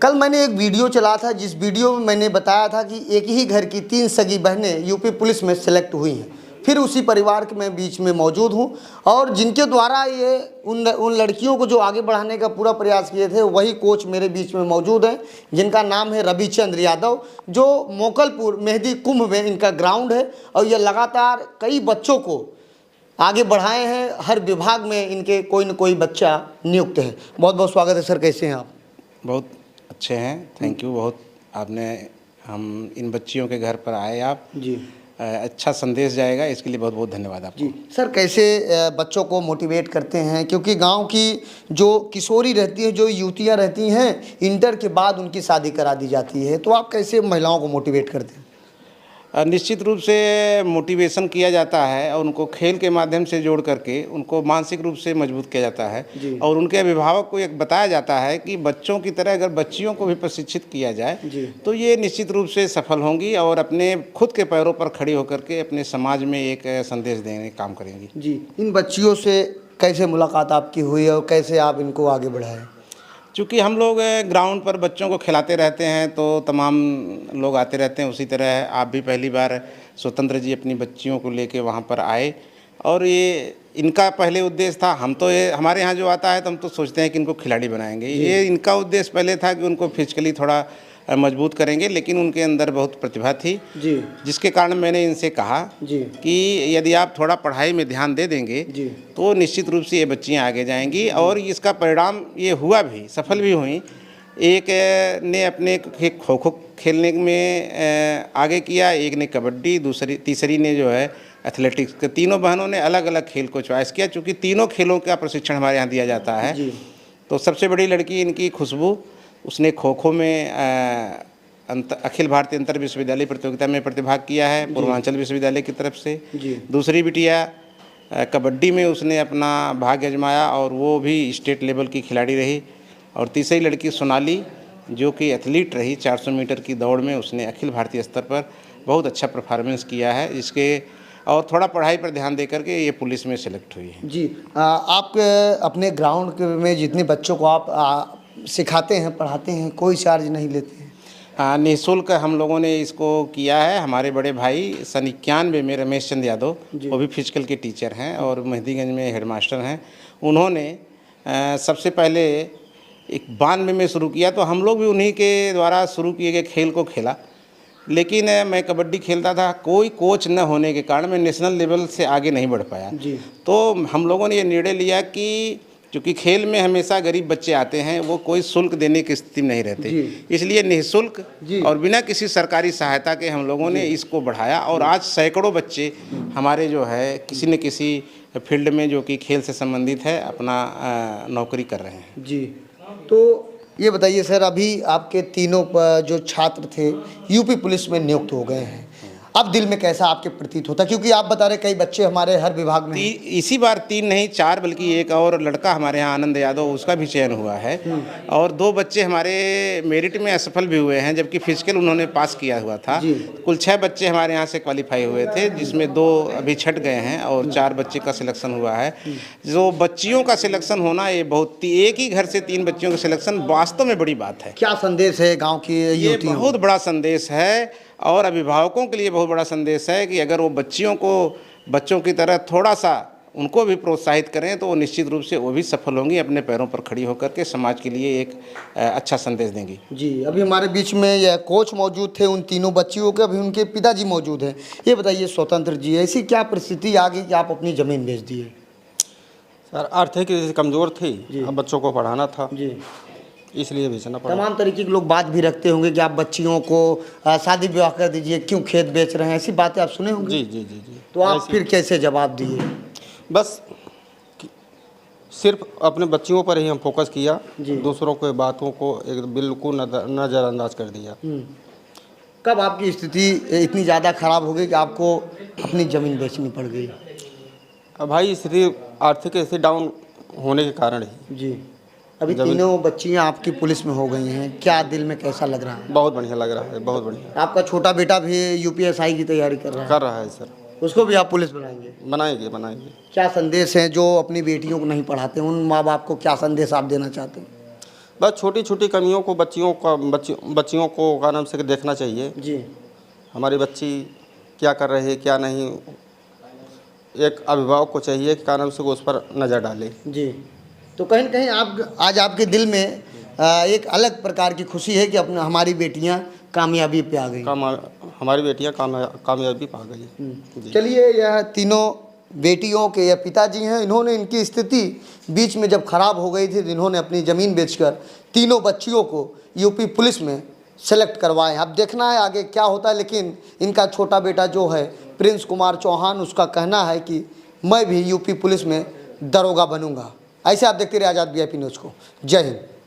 कल मैंने एक वीडियो चला था, जिस वीडियो में मैंने बताया था कि एक ही घर की 3 सगी बहनें यूपी पुलिस में सेलेक्ट हुई हैं। फिर उसी परिवार के मैं बीच में मौजूद हूं और जिनके द्वारा ये उन लड़कियों को जो आगे बढ़ाने का पूरा प्रयास किए थे, वही कोच मेरे बीच में मौजूद हैं, जिनका नाम है रविचंद्र यादव, जो मोकलपुर मेहदी कुंभ में इनका ग्राउंड है और ये लगातार कई बच्चों को आगे बढ़ाए हैं। हर विभाग में इनके कोई न कोई बच्चा नियुक्त है। बहुत बहुत स्वागत है सर, कैसे हैं आप? बहुत अच्छे हैं, थैंक यू। बहुत आपने हम इन बच्चियों के घर पर आए आप जी, अच्छा संदेश जाएगा, इसके लिए बहुत बहुत धन्यवाद आपको। जी सर, कैसे बच्चों को मोटिवेट करते हैं? क्योंकि गांव की जो किशोरी रहती है, जो युवतियां रहती हैं, इंटर के बाद उनकी शादी करा दी जाती है, तो आप कैसे महिलाओं को मोटिवेट करते हैं? निश्चित रूप से मोटिवेशन किया जाता है और उनको खेल के माध्यम से जोड़ करके उनको मानसिक रूप से मजबूत किया जाता है और उनके अभिभावक को एक बताया जाता है कि बच्चों की तरह अगर बच्चियों को भी प्रशिक्षित किया जाए तो ये निश्चित रूप से सफल होंगी और अपने खुद के पैरों पर खड़ी होकर के अपने समाज में एक संदेश देने का काम करेंगी। जी, इन बच्चियों से कैसे मुलाकात आपकी हुई और कैसे आप इनको आगे बढ़ाएं? चूँकि हम लोग ग्राउंड पर बच्चों को खिलाते रहते हैं तो तमाम लोग आते रहते हैं, उसी तरह आप भी पहली बार स्वतंत्र जी अपनी बच्चियों को लेके वहाँ पर आए और ये इनका पहले उद्देश्य था। हम तो ये हमारे यहाँ जो आता है तो हम तो सोचते हैं कि इनको खिलाड़ी बनाएंगे, ये इनका उद्देश्य पहले था कि उनको फिजिकली थोड़ा मजबूत करेंगे, लेकिन उनके अंदर बहुत प्रतिभा थी जी, जिसके कारण मैंने इनसे कहा जी कि यदि आप थोड़ा पढ़ाई में ध्यान दे देंगे जी तो निश्चित रूप से ये बच्चियाँ आगे जाएंगी और इसका परिणाम ये हुआ भी, सफल भी हुई। एक ने अपने खो खो खेलने में आगे किया, एक ने कबड्डी, तीसरी ने जो है एथलेटिक्स। तीनों बहनों ने अलग अलग खेल को चॉइस किया, चूँकि तीनों खेलों का प्रशिक्षण हमारे यहाँ दिया जाता है। तो सबसे बड़ी लड़की इनकी खुशबू, उसने खो खो में अखिल भारतीय अंतर विश्वविद्यालय प्रतियोगिता में प्रतिभाग किया है पूर्वांचल विश्वविद्यालय की तरफ से। दूसरी बिटिया कबड्डी में उसने अपना भाग्य आजमाया और वो भी स्टेट लेवल की खिलाड़ी रही। और तीसरी लड़की सोनाली, जो कि एथलीट रही, 400 मीटर की दौड़ में उसने अखिल भारतीय स्तर पर बहुत अच्छा परफॉर्मेंस किया है, जिसके और थोड़ा पढ़ाई पर ध्यान देकर के ये पुलिस में सेलेक्ट हुई है। जी, आप अपने ग्राउंड में जितने बच्चों को आप सिखाते हैं, पढ़ाते हैं, कोई चार्ज नहीं लेते हैं? हाँ, निःशुल्क हम लोगों ने इसको किया है। हमारे बड़े भाई सन 91 में रमेश चंद यादव, वो भी फिजिकल के टीचर हैं और मेहदीगंज में हेडमास्टर हैं, उन्होंने सबसे पहले 91 में शुरू किया, तो हम लोग भी उन्हीं के द्वारा शुरू किए गए खेल को खेला। लेकिन मैं कबड्डी खेलता था, कोई कोच न होने के कारण मैं नेशनल लेवल से आगे नहीं बढ़ पाया। तो हम लोगों ने ये निर्णय लिया कि क्योंकि खेल में हमेशा गरीब बच्चे आते हैं, वो कोई शुल्क देने की स्थिति में नहीं रहते, इसलिए निःशुल्क और बिना किसी सरकारी सहायता के हम लोगों ने इसको बढ़ाया और आज सैकड़ों बच्चे हमारे जो है किसी न किसी फील्ड में जो कि खेल से संबंधित है अपना नौकरी कर रहे हैं। जी, तो ये बताइए सर, अभी आपके तीनों जो छात्र थे यूपी पुलिस में नियुक्त हो गए हैं, अब दिल में कैसा आपके प्रतीत होता? क्योंकि आप बता रहे कई बच्चे हमारे हर विभाग में इसी बार 3 नहीं 4 बल्कि एक और लड़का हमारे यहाँ आनंद यादव, उसका भी चयन हुआ है और 2 बच्चे हमारे मेरिट में असफल भी हुए हैं, जबकि फिजिकल उन्होंने पास किया हुआ था। कुल 6 बच्चे हमारे यहाँ से क्वालिफाई हुए थे, जिसमें 2 अभी छट गए हैं और 4 बच्चे का सिलेक्शन हुआ है। जो बच्चियों का सिलेक्शन होना, ये बहुत, एक ही घर से 3 बच्चियों का सिलेक्शन वास्तव में बड़ी बात है। क्या संदेश है गाँव की? ये बहुत बड़ा संदेश है और अभिभावकों के लिए बहुत बड़ा संदेश है कि अगर वो बच्चियों को बच्चों की तरह थोड़ा सा उनको भी प्रोत्साहित करें तो वो निश्चित रूप से वो भी सफल होंगी, अपने पैरों पर खड़ी होकर के समाज के लिए एक अच्छा संदेश देंगी। जी, अभी हमारे बीच में यह कोच मौजूद थे उन तीनों बच्चियों के, अभी उनके पिताजी मौजूद हैं। ये बताइए स्वतंत्र जी, ऐसी क्या परिस्थिति आ गई कि आप अपनी ज़मीन बेच दिए? सर, आर्थिक कमज़ोर थी, अब बच्चों को पढ़ाना था जी, इसलिए बेचना पड़ा। तमाम तरीके के लोग बात भी रखते होंगे कि आप बच्चियों को शादी विवाह कर दीजिए, क्यों खेत बेच रहे हैं, ऐसी बातें आप सुने होंगे? जी जी जी जी। तो आप फिर कैसे जवाब दिए? बस सिर्फ अपने बच्चियों पर ही हम फोकस किया, दूसरों के बातों को एक बिल्कुल नज़रअंदाज कर दिया। कब आपकी स्थिति इतनी ज़्यादा ख़राब हो गई कि आपको अपनी ज़मीन बेचनी पड़ गई? अब भाई स्थिति आर्थिक स्थिति डाउन होने के कारण ही जी। अभी तीनों बच्चियां आपकी पुलिस में हो गई हैं, क्या दिल में कैसा लग रहा है? बहुत बढ़िया लग रहा है, बहुत बढ़िया। आपका छोटा बेटा भी यूपीएसआई की तैयारी कर रहा है सर। उसको भी आप पुलिस बनाएंगे? बनाएंगे। क्या संदेश है जो अपनी बेटियों को नहीं पढ़ाते, उन माँ बाप को क्या संदेश आप देना चाहते हैं? बस छोटी छोटी कमियों को बच्चियों को का नाम से देखना चाहिए। जी हमारी बच्ची क्या कर रही है क्या नहीं, एक अभिभावक को चाहिए कि का नाम से उस पर नज़र डाले। जी। तो कहीं न कहीं आप आज आपके दिल में एक अलग प्रकार की खुशी है कि अपना हमारी बेटियां कामयाबी पे आ गई। हमारी बेटियां कामयाबी पा गई। चलिए, यह तीनों बेटियों के यह पिताजी हैं। इन्होंने इनकी स्थिति बीच में जब खराब हो गई थी तो इन्होंने अपनी ज़मीन बेचकर तीनों बच्चियों को यूपी पुलिस में सेलेक्ट करवाए। अब देखना है आगे क्या होता है, लेकिन इनका छोटा बेटा जो है प्रिंस कुमार चौहान, उसका कहना है कि मैं भी यूपी पुलिस में दरोगा बनूंगा। ऐसे आप देखते रहिए आज़ाद VIP न्यूज़ को। जय हिंद।